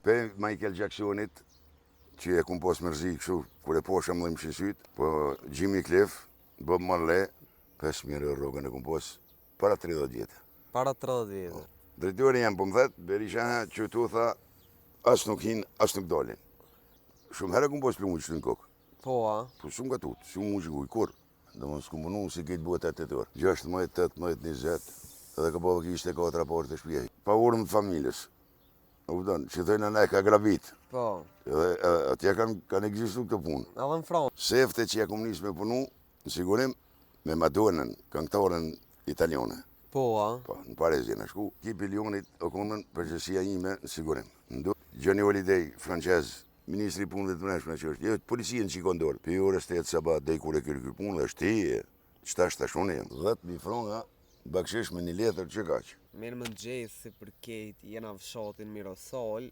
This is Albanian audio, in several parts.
Pe Michael Jacksonit, që e kum pos mërzi kështu, kur e posha më më shisyt, po Jimmy Cliff, Bob Marley, 5.000 euro rrogën e kum pos, para 30 vjetë. Para 30 vjetë. Drejtori jam po më thet, Berisha që tu tha, as nuk hin, as nuk dalin. Shumë herë kum pos plumë që në kokë. Po, a? Po shumë ka tut, shumë mu shikuj, kur? Dhe më s'ku munu si këtë buhet 8 orë. 16, 18, 20, edhe ka po kishte 4 raporte të shpjej. Pa urmë të familjes. Kupton, që thënë ne ka gravit. Po. Edhe atje kanë ekzistu këtë punë. Edhe në Francë. Sefte që ja kom nisë me punu, në sigurim, me Madonën, këngëtarën italiane. Po, a? Po, në Paris jena shku. Kipi Lionit o konën përgjësia ime në sigurim. Johnny Holiday, francez, ministri i punëve të mëshme që është. Jo, policien që i kondorë. Për orës 8 sabat, dhe i kure kërë punë, dhe është qëta shtashone jem. 10.000 franga, bakshish me 1 letër që kaq. Mirë më gjesi për kejt, jena fshatin Mirosol,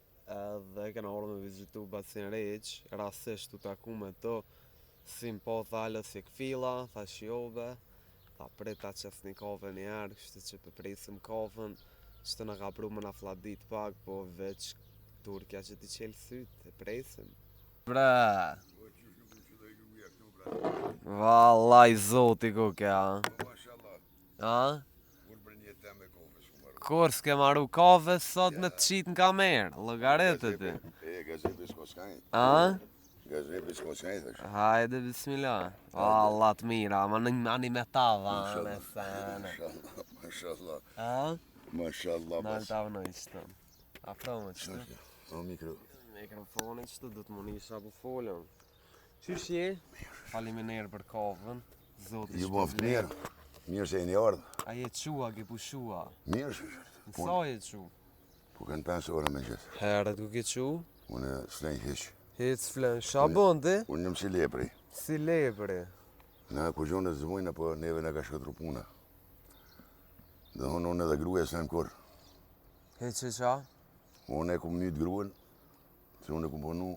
dhe kena orë me vizitu Basin Req, rasisht të taku me të, si më po thalës si këfila, tha shjove, tha prita qes një kafe një herë, kështë që përprisim kafen, që të në ka pru më në fladit pak, po veç Turkja që ti qelë sytë, e presim. Bre! Vallaj zoti ku kja. A? Kur s'ke maru kafe sot me të qitë në kamerë, lëgaretë ti. E, gazepi s'ko s'kajnë. A? Gazepi s'ko s'kajnë, thash. Hajde, bismillah. Valla të mira, ma një me tava, me sene. Mashallah. A? Mashallah. Nalë tavë në ishtë. Afro më qëtë. O mikro. Mikrofonin qëtë du të më nisha për folën. Qysh je? Faleminderit për kafën. Zoti Ju boft mirë. Mirë se e një ardhë. A je qua, ke pushua? Mirë se shërë. Në sa je qua? Po kanë 5 orë me gjithë. Herët ku ke qua? Unë s'lejnë hiqë. Hec flen, shabon ti? Unë njëm si lepri. Si lepri. Në ku gjonë të zëmujnë, po neve në ka shkëtru puna. Dhe unë edhe gruja s'lejmë kur. Hec që qa? Unë e ku mytë gruën, se unë e ku punu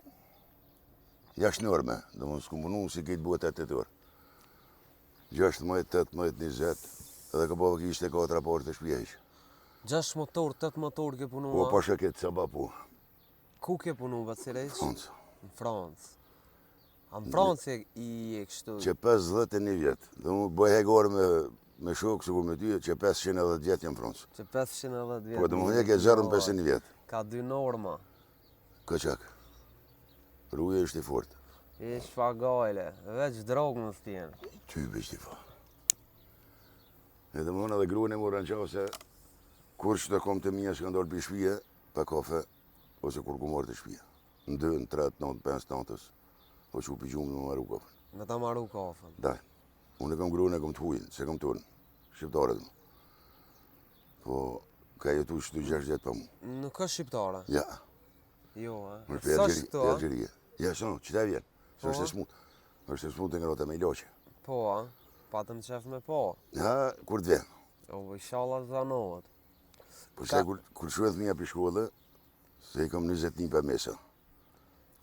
jashtë një orë me, dhe unë s'ku punu si këtë buhet 8 orë. 16, 18, 20, edhe ka po kishte 4 raporte shpjejsh. 6 motor, 8 motor ke punu? Po, pasha këtë saba po. Ku ke punu, Vacileq? Francë. Në Francë. A në Francë i e kështu? Që 51 vjetë, dhe unë bëj hegarë me shokë së ku me ty, që 510 vjetë jam Francë. Që 510 vjetë. Po, dhe më ke zërën 51 vjetë. Ka 2 norma. Këqak. Ruje është i fort. I shfagajle, veç drogë më stjenë. Ty bëjt i fa. Edhe më edhe gruën e morën qao se kur që të kom të mija që ka ndorë për shpije, pa kafe, ose kur ku morë të shpije. Në 2, në 3, në 5, në 9, po që u për gjumë në maru kafen. Me ta maru kafen. Daj, unë e kom gruën e kom të hujnë, se kom tonë, shqiptarët më. Po, ka jetu që të 6 vjetë pa mu. Nuk është shqiptare? Ja. Jo, e? Më Sa për shkëto, Algjerie. Ja, së në, qëta vjenë. Së është e smutë. është e smutë nga rota me i loqe. Po, a? Patëm qef me po. Ja, kur të vjenë. O, inshallah zanohet. Po se kur shuhet mija për shkollë, se i kom 21 për mesa.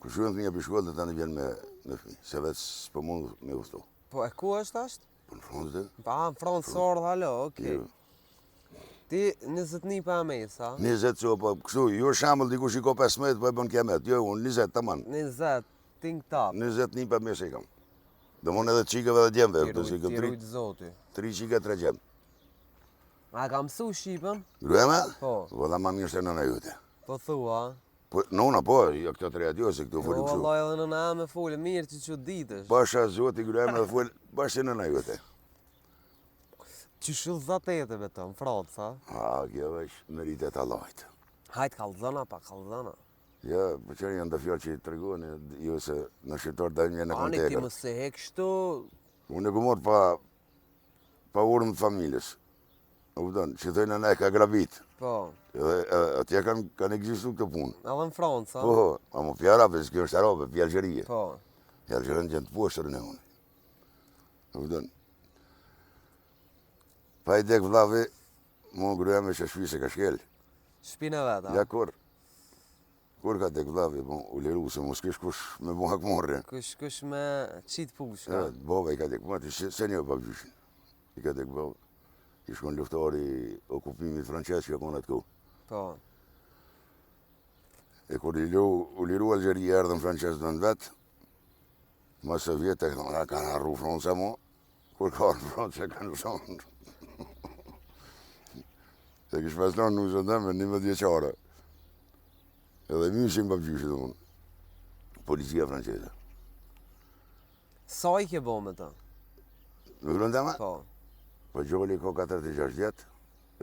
Kur shuhet mija për shkollë, të në vjen me fmi, se vetë s'po mund me usto. Po, e ku është ashtë? Po në Francë dhe? Pa, në Francë sorë, halo, okej. Jo. Ti 21 për mesa? 20 so, po kështu, jo shamëll dikush i ko 15, po e bën kemet. Jo, unë 20 të manë. 20, ting tap. 21 për mesa i kam. Dhe mon edhe qikëve dhe djemëve. Ti rujt zoti. 3 qika 3 gjemë. A ka mësu Shqipën? Gruema? Po. Vëlla ma mirë se nëna jute. Po thua? Po, nona po, jo këto 3 atjo se këtu folë Po, kështu. Allah edhe nëna me folë, mirë që ditësh. Pasha zoti gruema dhe folë, bashkë se nëna jute. Që shëllëzatete me të, në Francë, a? A, kjo është meritet Allahit. Hajtë kalzana pa kalzana. Ja, po që janë të fjallë që i të regoni, jo se në shqiptar da një në Ani ti kontekër. më se he kështu... Unë e ku morë pa urmë të familjes. Kupton, që thëjnë ne ka gravit. Po. Edhe atje kanë ekzistu këtë punë. Edhe në Francë, a? Po, a më pja arabe, s'kjo është arabe, pja Algjerie. Po. Pja Algjerën që në të poshtërën e unë. Kupton. Pa i dek vlavi, mu gruja me që shpi se ka shkel. Shpina vetë, a? Ja kur ka dek vlavi, u liru se mu s'kish kush me mu hak morre. Kush me qitë pushka. Ja, baba i ka dek, ma të se një pa gjyshin. I ka dek baba. I shkon luftari okupimit franqes që ka konë atë ku. Po. E kur u liru Algjeria erdhën Francesë në vetë, ma së vjetë e kanë arru Franca mo, kur ka arru Franca kanë shonë. Se kishë paslonë në zëndëm me 11 vjeqare. Edhe myshin për gjyshit unë. Policia franceze. Sa i ke bo me ta? Në grunë tema? Po. Po gjoli ka 46 vjetë,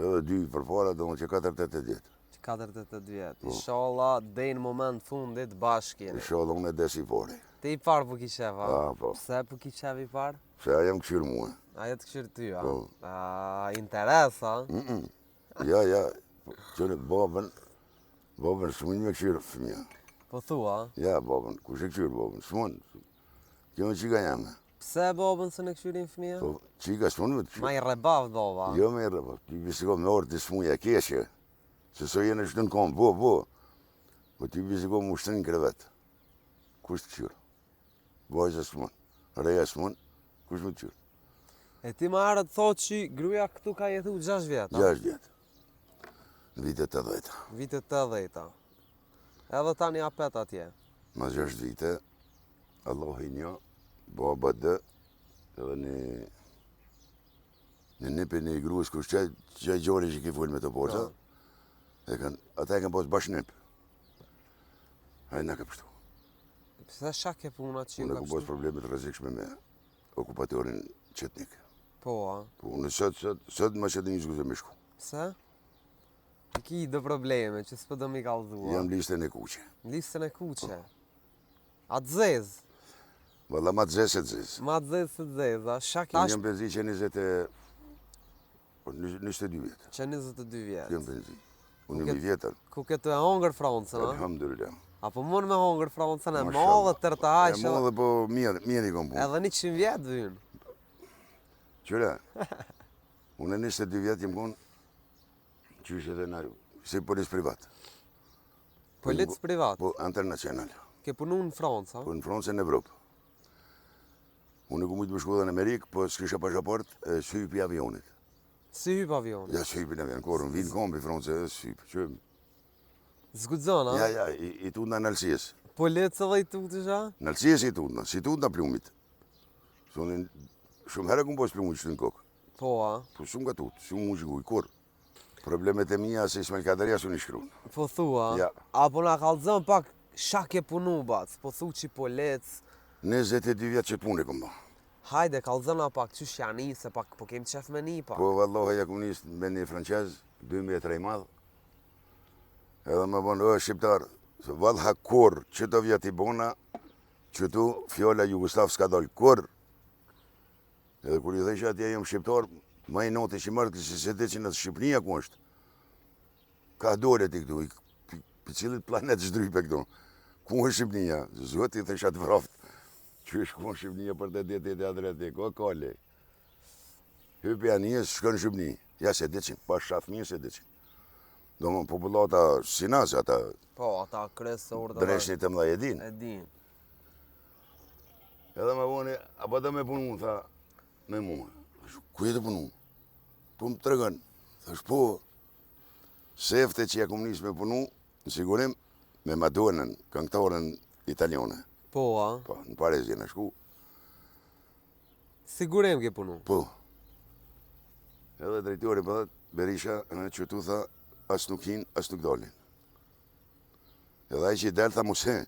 edhe 2 për para, do më që 48 vjetë. 48 vjetë. Inshallah, dej në moment fundit bashkë. Inshallah, unë e desi pari. Ti i parë po ki qef, a? Po. Pse po ki qef i parë? Se a jam këshirë mua. Ajo të këshirë ty, a? Po. Interes, a? Ja, qënë babën s'mën me këshirë fëmija. Po thua? Ja, babën, kush e këshirë babën, s'mën. Kjo me qika jame. Pse babën se në këshirin fëmija? Po, qika s'mën me të këshirë. Ma i rebav baba. Jo me i rebav, ty bisiko me orë të s'muja keshe. Se so jenë është në kom, po. Po ty bisiko më ushtërin krevet. Kush të këshirë? Vajza s'mën, reja s'mën, kush me të këshirë? E ti ma arët thot që gruja këtu ka jetu 6 vjetë, a? 6 vjetë. Në vitet 80. Vitet 80. Edhe tani apet atje. Ma 6 vite, Allah i një, baba dë, edhe në nipin e i gruës kush që e gjori që ki full me të borza, ata e kanë posë bashkë nip. Hajë në ka pështu. Pse shak e puna që Unë ka e ku posë pështu? problemet rrezikshme me okupatorin qetnik. Po, a? Po, unë sot ma që të një zguzë me shku. Pse? Ki do probleme që s'po do mi kallëzua. Jam listën e kuqe. Listën e kuqe. A të zez? Valla ma të zezë se të zezë. Ma të zez se të zez, a? Shak Unë tash jam benzi që 22 vjetë. që 22 vjetë. Jam benzi. Unë jam i vjetër. Ku ke të e hongër Francën, a? Alhamdulillah. Apo mund me hongër Francën e Mashallah. madhe tërë të E hajshë. modhe po mirë i kom punë. Edhe 100 vjetë vynë. Qëra, unë e 22 vjetë jem konë qyshe dhe në si polis privat. Polic privat. Po internacional. Ke punu në Francë, a? Po në Francë e në Evropë. Unë e ku mujtë më shku dhe në Amerikë, po s'kisha pashaport, s'hypi avionit. Si hyp avion? Ja, s'hypi në avion, korën, vinë kombi Francë edhe s'hypi. Që, Zgudzon, a? ja, i tutna në Alsies. Polic edhe i tu të zha? Në Alsies i tutna, si tutna plumit. Sonin, shumë herë ku më posë plumit që të në kokë. Po, a? Po shumë ka tutë, shumë mu shkuj, kur. Problemet e mija se Ismail Kaderia su një shkru. Po thua? Ja. Apo na kallëzën pak shak e punu bac, po thu që polic. 22 vjetë që të punë e këmë ba. Hajde, kallëzëna pak, qysh janë se pak, po kem qef me një pak. Po valloha ja komunist me një francez, 2 metra i madhë. Edhe më bënë, shqiptar, se vallha kur, që të vjetë i bona, që tu fjolla Jugoslav s'ka dollë kur. Edhe kur i thesha atje jam shqiptar, ma i noti që mërë kësi se të që në Shqipënia ku është. Ka dole ti këtu, për cilit planet shdrype këtu. Ku është Shqipënia? Zot i thesha të vraftë. Që është ku është Shqipënia për të djetit e adreti, ko kale. Hypi anijës, shkën Shqipëni. Ja se deqin, pa shafëmijë se deqin. Do më populata sinas, ata Po, ata kresor dreshnit të mdha e din. E din. Edhe me vone, apo da me punu, tha, me mua. Ku jetë punu? Po më të regën. Thash po, sefte që ja komunisë me punu, në sigurim, me Madonën, këngëtarën italiane. Po, a? Po, në Parezi në shku. Sigurim ke punu. Po. Edhe drejtori për dhe, Berisha, në që tu tha, as nuk hin, as nuk dolin. Edhe ai që i delë, tha mos he.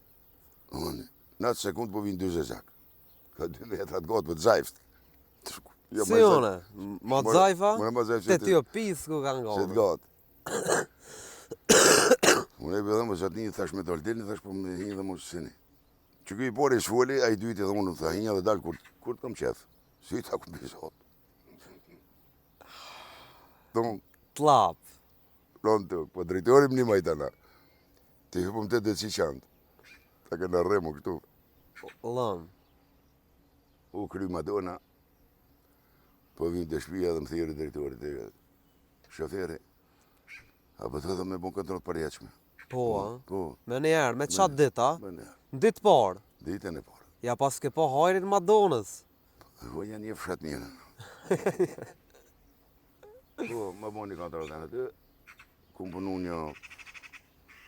Në atë sekund po vinë 20 zak. Ka 2 metrat gotë për të zajft. Si one? Ma të zajfa? Ma zajf Te tjo pis ku kanë se të gone. gatë. Unë e bëdhe më zatë një, thash me dolë delin, thash po me hinjë dhe mos sini. Që këj pori shfoli, a i dyti dhe unë tha hinja dhe dalë, kur të kom qef? Si ta ku bizot. Tonë, Tlap. plonë të, po drejtorim një majtana. Të hypëm të dhe si qantë. Ta këna rremu këtu. Lëm. U kry Madonna. Po vim të shpia dhe më thiri drejtorit e shoferi. Apo të dhe me bon kontrol përjeqme. Po, a? Po, Me njerë, me qatë dit, a? me ne, Në ditë parë. ditën e parë. Ja pas ke po hajrin Madonës. Po janë një fshat mirën. Po, më bon një kontrol të në të, ku më punu një,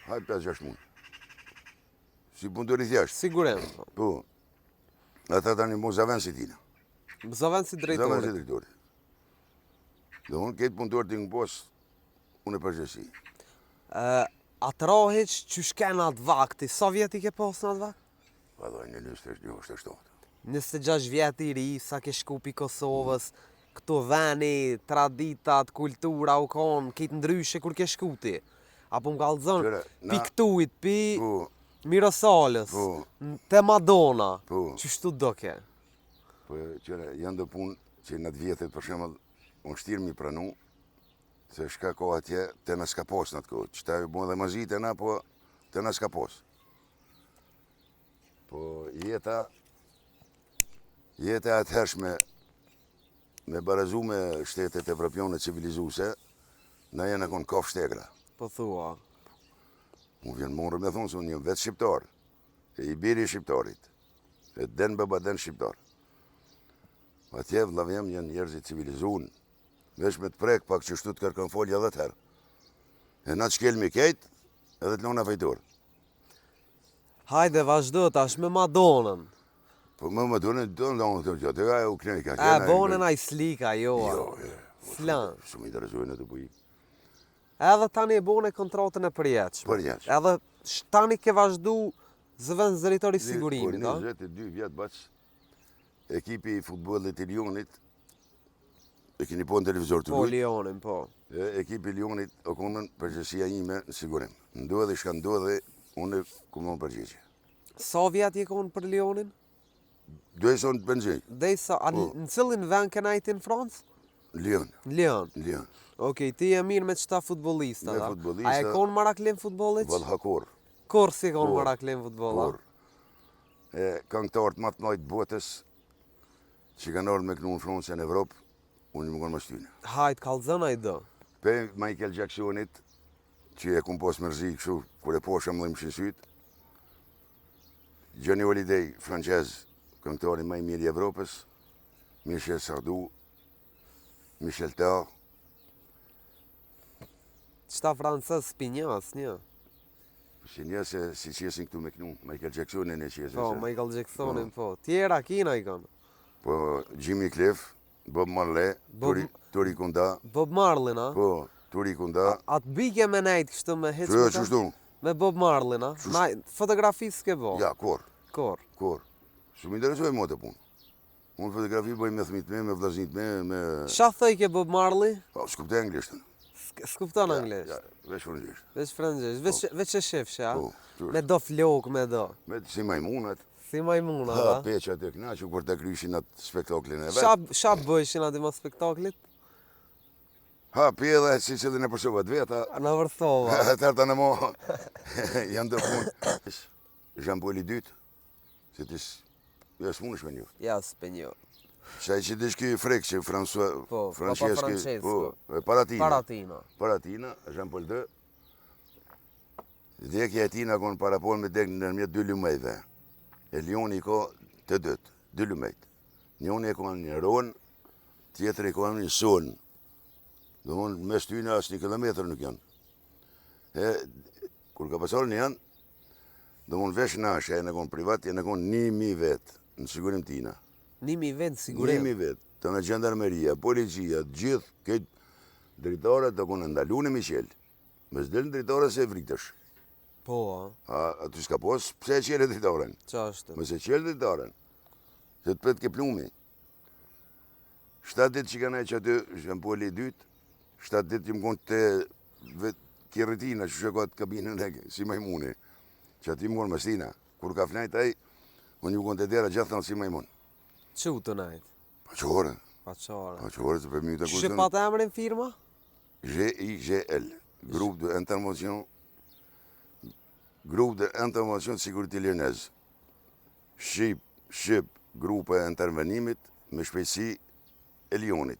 hajt 5-6 mund. si punëtor i thjeshtë. Sigurim. Po. Ata tani mo zaven si tina. Zaven si Zaven si drejtori. drejtori. Dhe unë këtë punëtor të në posë, unë e përgjësi. Atëra hiç që shken atë vakti, sa vjeti ke pas në atë vakt? Pa dojnë në 28. 26 vjet i ri, sa ke shku pi Kosovës, këto veni, traditat, kultura, u konë, kitë ndryshe kur ke shku ti. Apo më kallëzën, Qëre, pi na- këtuit, pi Po, Mirasalës, Po. te Madonna, Po. që shtu do ke? po qëre, janë do punë që në të vjetet, për shemëll, unë shtirë mi pranu, se shka ko atje, të në s'ka pos në atë kohë. Qëta ju bo dhe mazit e na, po të në s'ka pos. Po jeta atëhershme me barazu me shtetet evropiane civilizuse, na jenë konë kafë shtegra. Po thua. Unë vjen morë me thonë se unë jam vetë shqiptar, e i biri i shqiptarit, e den baba den shqiptar. Atje vëllav jem janë njerëzit civilizun, veç me të prek pak që shtu të kërkën folja dhe të herë. E na të shkelmi kejt, edhe të lona fajtor. Hajde vazhdo tash me Madonën. Po më dunë të gjatë, e u knejka. Bonën a i slika, jo. Jo, Flan. shumë interesojnë e të buj. Edhe tani e bone kontratën e përjetshme. Përjetshme. Edhe tani ke vazhdu zëvend zëritori sigurimit, Po a? 22 vjetë baqë, ekipi i futbollit i Lionit, e keni po në televizor të Po, lujt, Lionin, po. ekipi i Lionit o konën përgjësia ime në sigurim. Ndodhe shka ndodhe, unë ku më përgjëgje. Sa vjet je konë për Lionin? Duhe sonë të përgjëj, Në cilin vend ke najti në Francë? Lion, Lion. Lion, Okej, ti e mirë me qëta futbolista, Me da? futbolista- A e konë maraklim futbolit? Valhakor, Kur si konë Por, maraklim futbolla? por. Këngëtarët më të mëdhenj botës, që kanë ardhur me kënu në Francë në Evropë, unë më konë më shtyne. Hajt, kalzën a i do. Pe Michael Jacksonit, që e kumë posë mërzi kështu, kur e posha më dhe më shisyt, Johnny Holiday, francez, këngëtari më i mirë i Evropës, Michel Sardou, Michel Tarr, Qëta francës spinjas, një. si një se si qesin këtu me kënu, Michael Jacksonin e qesin. Po, se- Michael Jacksonin, po. Tjera kina i kanë. Po, Jimmy Cliff, Bob Marley, Tori Kunda, Bob Marlin, a? po, Tori Kunda, Atë bike me nejtë kështu me hiç që me që shtu, Me Bob Marlin, a? Fotografi s'ke bo. ja, kor, Kor. Shumë interesoj mo të punë. Unë fotografi bëj me thmit me vllaznit me... Qa thëj ke Bob Marley? Po, s'kuptoj anglishtën. S'kupton anglisht. Ja, veç frëngjisht. Veç frëngjesh, veç e shifsh, a? Po, qështë. Me do flok, me do. Me si majmunat, Si majmuna, ha, da? peqat e knaqë, kur të kryshin atë spektaklin e vetë. Qa bëjshin aty ma spektaklit? Ha, pe edhe si që dhe në përsovat veta, Në vërthova. atër të në mo, janë të punë. Jean-Paul i dytë, se tës, ja s'punë shme një. Ja, s'penjo. Qaj që të shki frek që François, Po, Papa Franceschi, Francesco. po, Paratina. Paratina. Paratina, Jean-Paul II. Dhekja e tina konë parapol me dek në nërmjet dy lumejve. E Lioni ka të dëtë, dy lumejt. Njoni e konë një ronë, tjetëri konë një sonë. Do mënë mes tyne asë një kilometrë nuk janë. E, kur ka pasur një janë, do mënë vesh nashe, e në konë privat, e në konë 1000 vetë, në sigurim tina. 1000 vend sigurim. 1000 vetë, të në gjendarmeria, policia, gjithë, këtë dritarët do konë ndalu në Michel. Mes delë dritarët se vritësh. Po, a? Aty s'ka pos, pse e qele dritaren? Qa është? Mëse qele dritaren, se të pet ke plumi. 7 ditë që kanë e që aty, Jean-Paul i dytë, 7 ditë që më konë të kjerëtina që shëkat kabinën e si majmuni, që aty më konë mëstina. Kur ka fnajt aj, unë ju konë të dera gjithë thënë si majmun. Që u të najtë? Pa qore, Pa qare. pa qore, se për mjë të Që kusën. pat emrin firma? GIGL, Groupe d'Intervention de Sécurité Lyonnaise. Shqip, grupe e intervenimit me shpejtësi e Lionit.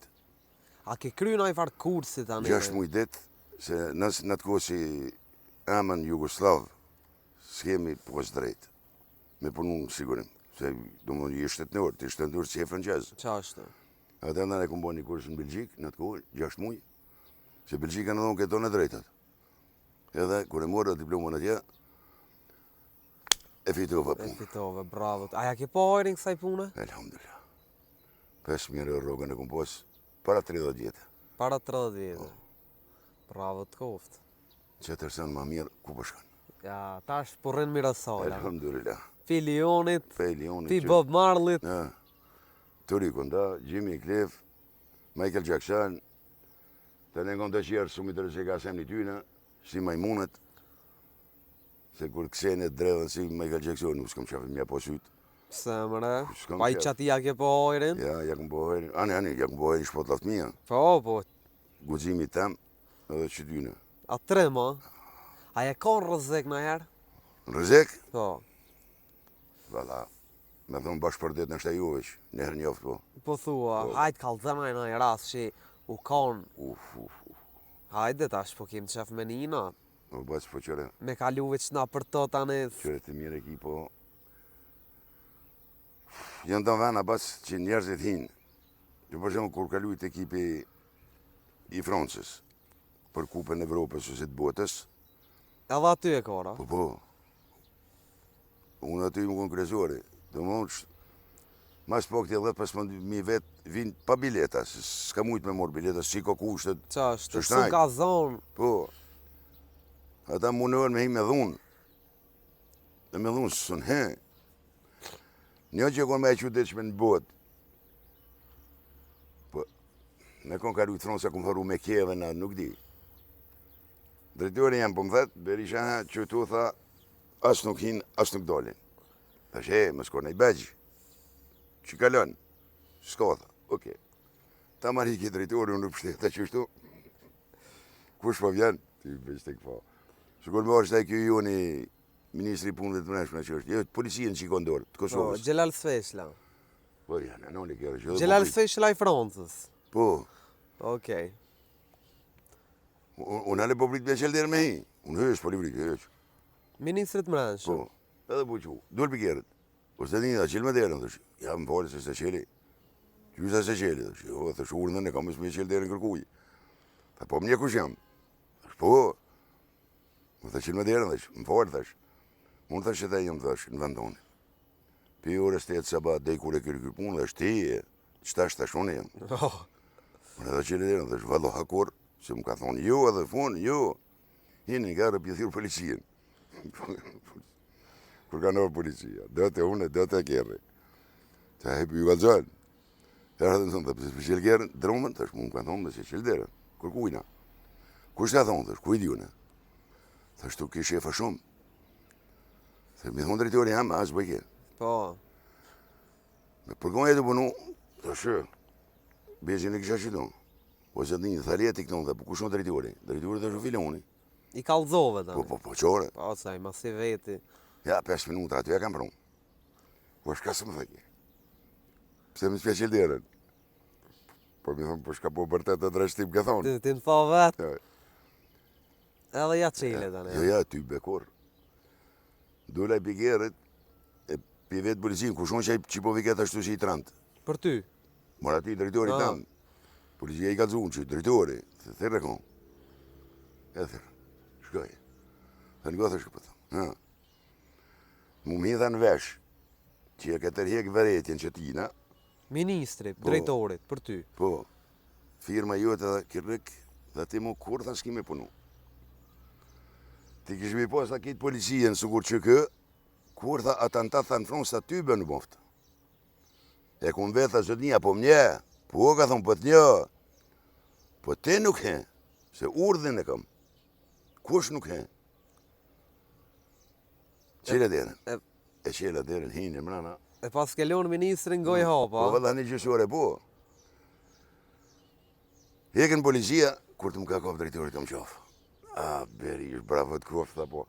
A ke kry në i farë kursi tani? 6 muaj ditë, se nësë në të kohë si emën Jugoslav, s'kemi pos drejt, me punu në sigurim. Se do më një shtetënor, të shtetënor që e francezë. Qa është? Atë nda ne këmë bo një kurs në Belgjik, në të kohë, 6 muaj, se Belgjika në dhonë këto në drejtat. Edhe, kër e morë diplomën atje, E fitova E punë. fitove, bravo. A ja ke po hojrin kësaj pune? Elhamdulillah. 5.000 euro rrogën e kom pos para 30 vjetë. Para 30 vjetë. Bravo të koftë. Që tërsen ma mirë, ku po shkon? Ja, tash po rrin Mirasola. Elhamdulillah. Fi Lionit, Lionit. fi Bob Marleyt. Turi Konda, Jimmy Cliff, Michael Jackson, të ne ngon të qjerë shumë të rëse ka semni tyne, si majmunët, se kur kësenet dredhen si Michael Jackson, nuk s'kom qafet mja po sytë. Pse mëre? S'kam Pa i qef. qati ja ke po hojrin? Ja, ja kom boheri, ja kom boheri shpot laft mija, Po. guximi tem, edhe që tyne. A tre ma? A ja ka në rëzek në herë? Në rëzek, Po. valla, me thonë bashkë për ditë në shta ju veç, nëherë njoftë po. Po thua, hajt kalzëmaj në i ras që u kanë. Hajde tash po kem qef me nina. O bas po qëre, Me kalu veç na për to tani. qëre të mire ki po. Janë të vena bas që njerëzit hinë. Që për shumë kur kalujt ekipi i Francës për kupën Evropës ose të botës, Edhe aty e kora. po. Unë aty më konë kresori. Të mund mas po këtje 10-15 vetë vinë pa bileta, se s'ka mujtë me morë bileta, si ko kushtet. Qa është, Që su shtajt. ka zonë. Po, ata mundohen me hi me dhunë. Dhe me dhunë sënë he. Një që konë me e qytetshme në botë. Po, me konë kalu i Franca, konë faru me kjeve na, nuk di. Drejtori jam po më thetë, Berisha që tu tha, asë nuk hinë, asë nuk dolin. Thash, më s'kone i begjë. Që kalon? S'ka tha, oke. Ta marri ki drejtori, unë nuk pështeta që shtu. Kush po vjen? Ti veç të këfa. Sigur me është e kjo ju një Ministri i Punëve të Mbrëmshme që është. Jo, policia në qikon dorë, të Po, Kosovës. Gjelal Sveshla. Po, janë, në kjerë që... Gjelal Sveshla i Francës. Po, Okej. unë ale po prit me qelë dherë me hi. Unë hësh, po livrit, hësh. Ministrit mrenshëm. Po, edhe po që, duhet për kjerët. Po së të një, da qelë me dherën, thësh. Ja, më falë se se qeli. Qysa se qeli, thësh. Jo, thësh, urnën e kam me qelë dherën kërkuj. Tha, po, më një kush jam. Thësh, po. Më thë qelë me dherën, thësh. Më falë, thësh. Unë thësh që ta jam, thësh, në vend tonë. Pi orës 8 sabat, dhe i kure kërë punë, dhe shti, qëta shtashone jam. Oh, Më edhe qëllë dhe thësh, vado hakur, se më ka thonë, jo edhe fonë, jo. Hini nga rëpjethirë policien. Kur ka nërë policia, do të une, do të kjerë. Ta hepi ju galëzën. Herë dhe më thonë, pëse për qëllë kjerën, dromën, thësh, më ka thonë, dhe se qëllë dherën. Kur kujna. Kush ka thonë, thësh, kuj djune. Thësh, tu ki shefa shumë. Thësh, mi thonë drejtori jam, asë bëjke. po. Me përgojnë e të punu, thësh, bezin e kisha qëtonë. Ose të një, thaljet i këtonë, dhe po kushon drejtori. Drejtori thësh, u filoni. I kalzove tani. Po, qore. Po, saj, ma si veti. Ja, 5 minuta aty e kam prunë. Po shka së më thëki. Pse më s'pja qëllë dherën. Po mi thonë, po shka po bërtet të dreshtim ka thonë. Ti më tha vetë. Ja. Edhe ja qile tani. Jo, ja, ty bekor. Dole i pigerit, e pi vetë policin, kushon që po viket ashtu si i trantë. Për ty. Mora ti, drejtori Ah. tamë. Policia i ka zunë që drejtori, thërë e konë. E thërë, shkoj. Dhe në gothë shkëpëtë. Ja. Mu mi dhe në vesh, që e këtër hek veretjen që tina, Ministri, drejtorit, për ty. po, firma jote dhe kërrik, dhe ti mu kur tha s'ki me punu. Ti kishë mi pas ta kitë policien, sukur që kë, kur tha atantat tha në Fransë, ta ty bë në boftë. E kun vetë tha zëtë një, po mnje, po ka thonë, po të një, po te nuk he, se urdhin e kam. Kush nuk he? Qile dherën? E qile dherën, hinë, mrana. E pas kelon ministrin goj Po, hapa. vëlla një gjësore, po. Hekën policia, kur të më ka kopë drejtorit kam qafë. A, beri, është bravo të kofë, tha po.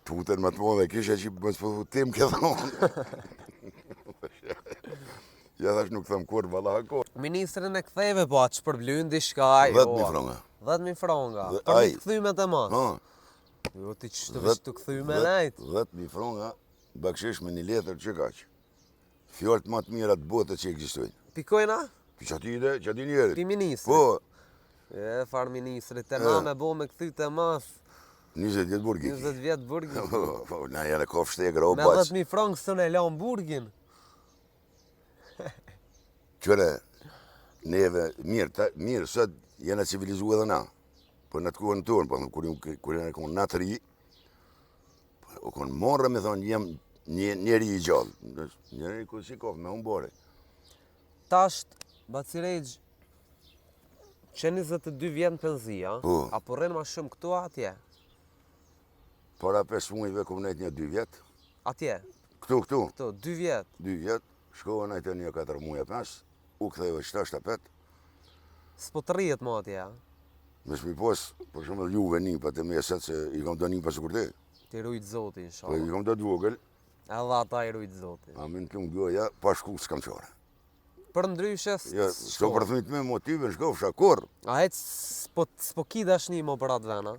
Tutën më të modhe, kisha që më s'po tim ke thonë. Ja thash nuk thëmë kur, valla hako. Ministrin e ktheve po atë shpërblyn diçka. 10.000 franga. 10.000 franga. Dhe- Për aj. mi këthymet e mas. Ha, Jo ti që të vishë të këthyme nejtë. 10.000 franga, bakshish me një letër që kaq. Fjallët më të mira të botët që ekzistojnë. Pikojna? Pi që ati ide, që ati njerit. Pi ministri. Po, E, farë ministri, të na me bo me këthy të mas. 20 vjetë burgi. 20 vjetë burgi. Po, na janë kofë shtekër, o Me bac. 10.000 frankë së në e lanë burgin. Qëre, neve, mirë, sot jena civilizu edhe na. Po në të kohën tonë, po kur jena konë natëri, o konë morë me thonë, jem njeri i gjallë. Njeri ku si kofë, me unë bore. Tasht, Bacirejgj, që 22 vjetë në penzia, Po. apo rrenë ma shumë këtu atje? Para 5 muajve kom nejtë një 2 vjetë. Atje, Këtu, këtu, 2 vjetë. 2 vjetë, shkova najtë një 4 muaj 5, u këthejve 7-8, S'po të rrijet ma atje, a? me shmi pos, për shumë dhe juve një, pa të meset se i kam do një pasë kur te. Ti rujtë zotin, Po i shala. kam do të vogël, Edhe ata i rujtë zotin. a min këmë goja, pa shku s'kam qare. Për ndryshe, Ja, s'ko për thmit me motive, shkofsha, kur? A hec s'po ki dashni mo për atë vena?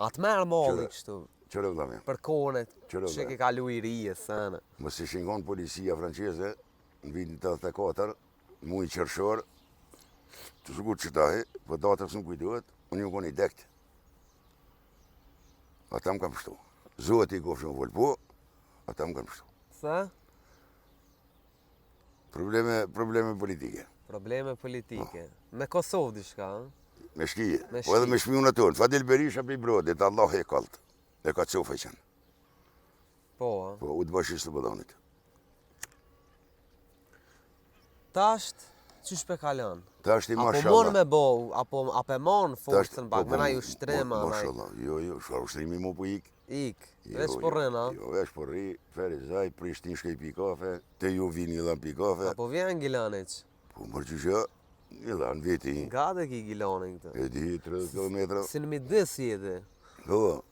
Atë merë molli kështu, Qëre vëlla me, për kohën Qëre që vë? ke kalu i rije, sënë. më si shingon policia franceze, në vitin 84, mu i qërshor, të sukur qëtahi, për datër së më kujtuhet, unë ju kon i dekt. Ata më kam pështu. Zotë i kofshë më volë po, ata më kam pështu. Se? Probleme politike. Probleme politike. Me Kosovë dishka, a? Me shkije, Me po edhe shkije. me shmiun tonë. Fadil Berisha për i brodit, Allah e kaltë. E ka cofa qenë. Po, a? Po, u të bashkës të bëdonit. Tasht, qysh pe kalon? Ta është i Apo mashallah. mon me bo, apo mon forcën pak, me na ju shtrema, na Mashallah, jo, shkar ushtrimi mu po ik. ik. Jo, Veç po rrena, Jo, veç po rri, Ferizaj, Prishtin shkej pi kafe, te ju vini i dhan pi kafe. apo vjen Gilanic. Po mërë që shë, i dhan veti. Nga dhe ki Gilanin këtë. E di, 30 kilometra. Si në midis jeti. Po,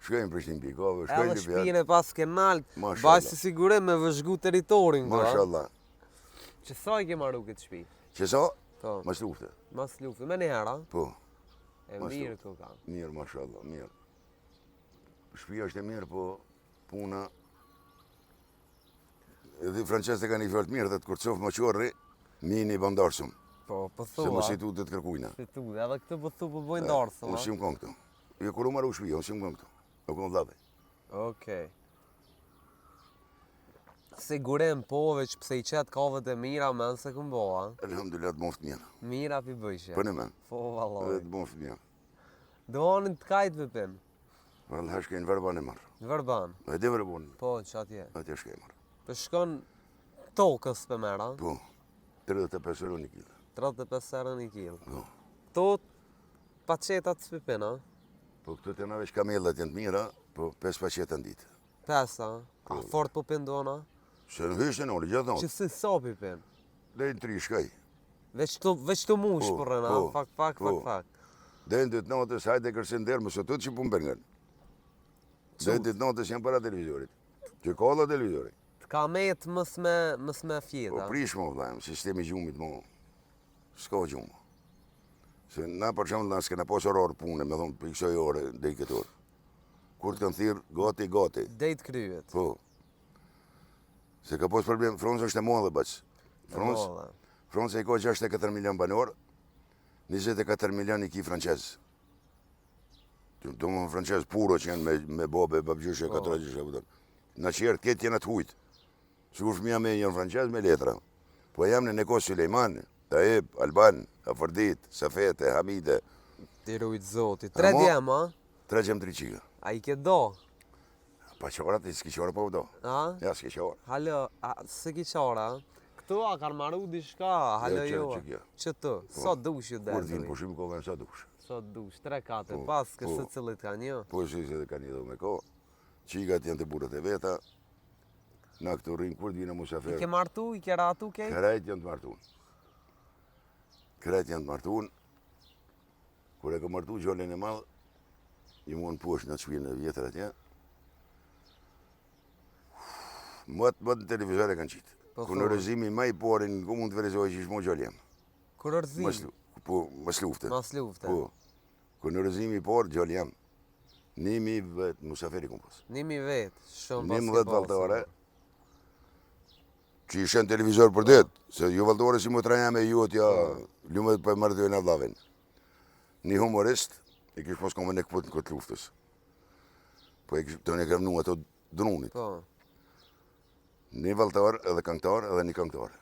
shkojnë Prishtin pi kafe, Edhe shkojnë Libjan. shpijin e pas ke nalt, Mashallah. baj si sigurim me vëzhgu teritorin këtu, a? Mashallah. Që sa i ke marru këtë shpi? Që sa? Po, Mas lufte. mas luftë, me njëra, Po, e Mas mirë luftë. këtu ka. mirë, mashallah, mirë. Shpia është e mirë, po puna... Edhe francesët e kanë i fjallë mirë, dhe të kur cofë më qorri, mini bandarsum. Po, po Se më thua. si tu të të kërkujna. Si tu, edhe këtë po thu po bojnë darësë, Unë shimë konë këtu. Jo, kur u marru shpia, unë shimë konë këtu. O konë dhave. Okej. Sigurim po, veç pse i qetë kavet e mira, men se këm bo, a? Elhamdulillah të moftë mirë. Mira pi bëjshje. Për në men. Po, Edhe valoj. të moftë mirë. Do anin të kajtë vëpim, Vëllë hashkejnë verban e marë. në vërban. E dhe verbon, Po, që atje. atje shkej marë. Për shkon tokës për mera, Po, 35 euro një kilë. 35 erë një kilë. Po. To, pa qetat së pipina, Po këtu të na veç kamellat janë të mira, po 5 paqeta në ditë. pesa, a fort po pindona, Se në hyshtën unë, gjithë që thonë, si sa pipin. dhe në 3 shkaj. Veç të mush Po, për rëna, po, fak. po. Dhe në ditë natës, hajde kërsin derë, mësë të që punë bërngën. Dhe në ditë natës janë para televizorit. Që ka alla televizorit. Të ka metë mës me Po fjeta. prish më vëllajmë, sistemi gjumit më, s'ka gjumë. Se na për shumë na s'kena pas orarë punë, me thonë për i kësoj ore dhe i këtë orë. Kur të kanë thirë, gati. Dejt kryet. Po. Se ka pas problem, Franca është e madhe bëç. Franca i ka 64 milion banor, 24 milion i ki francez. Do më francez puro që janë me babe, babgjyshe, Po. katërgjyshe. Në qërë këtë janë të hujtë. Sigur fëmija me janë francez me letra. Po jam në Neko Sulejman, Taib, Alban, Afardit, Safete, Hamide, Ti rujtë zoti. 3 mo- djem, a? 3 gjem 3 qiga. A i ke do? Pa qarat, i s'ki qara po do. A? Ja, s'ki qara. Halo, a se ki qara? Këtu a kanë maru diçka, halo Jo, jo. që kjo. Që të, sa dush ju Kur t'vinë dhe? pushim, ko venë sa dush. Sa dush, 3-4, Po, pas po. kësë cilit ka një. Po si se dhe ka një do me ko. Qigat janë të burët e veta. Na këtu rrinë kur t'vina I musafer. ke martu, i ke ratu kej? Krejt janë të martun. Krejt janë të martun. Kur e ka martu gjallin e madhë, i muon poshtë në të shpinë e vjetër atje. Më në televizor e kanë qitë. Po Kur në thua. rëzimi ma i porin, ku mund të verezoj që ishmo gjallë jam. Kur rëzim, Po, mas lufte. mas lufte. Po. Kur në rëzimi i por, gjallë jam. 1000 vetë musaferi kom pas. 1000 vetë, shumë pas 11 valltore, që ishen televizor për ditë, se ju valltore si më traja me ju atja, lumet për mërëtojnë avlavin. Një humorist, E kish pas komën e këpët në këtë luftës. Po e kish të ne kam nu ato dronit. Po. Një vallëtar edhe këngëtar edhe një këngëtar.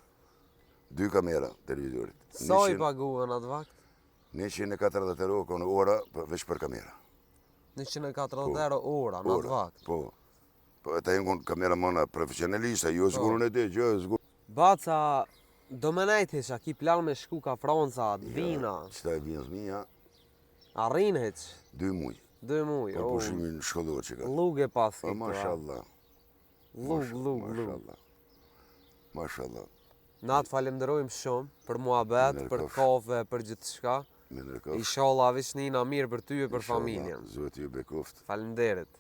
2 kamera televizorit. Sa i paguën atë vakt? 140 euro konë ora veç për kamera. 140 euro ora në atë vakt. Po. Po ata janë konë kameramana profesionalista, jo zgurën e ti, jo zgurën. Baca, do me nejt heqa, ki plan me shku ka Franca, vina. Qëta e vinës mija, Arrin heq, 2 muj. 2 muj. Për pushimin shkollor që ka. Lug e pas Po, ki mashallah. Lug. Mashallah. Mashallah. Na të falenderojmë shumë për muhabet, për kafe, për gjithë shka. Me nërkof. Inshallah vishnina mirë për ty e për familjen. Zoti ju bekoft. Falenderit.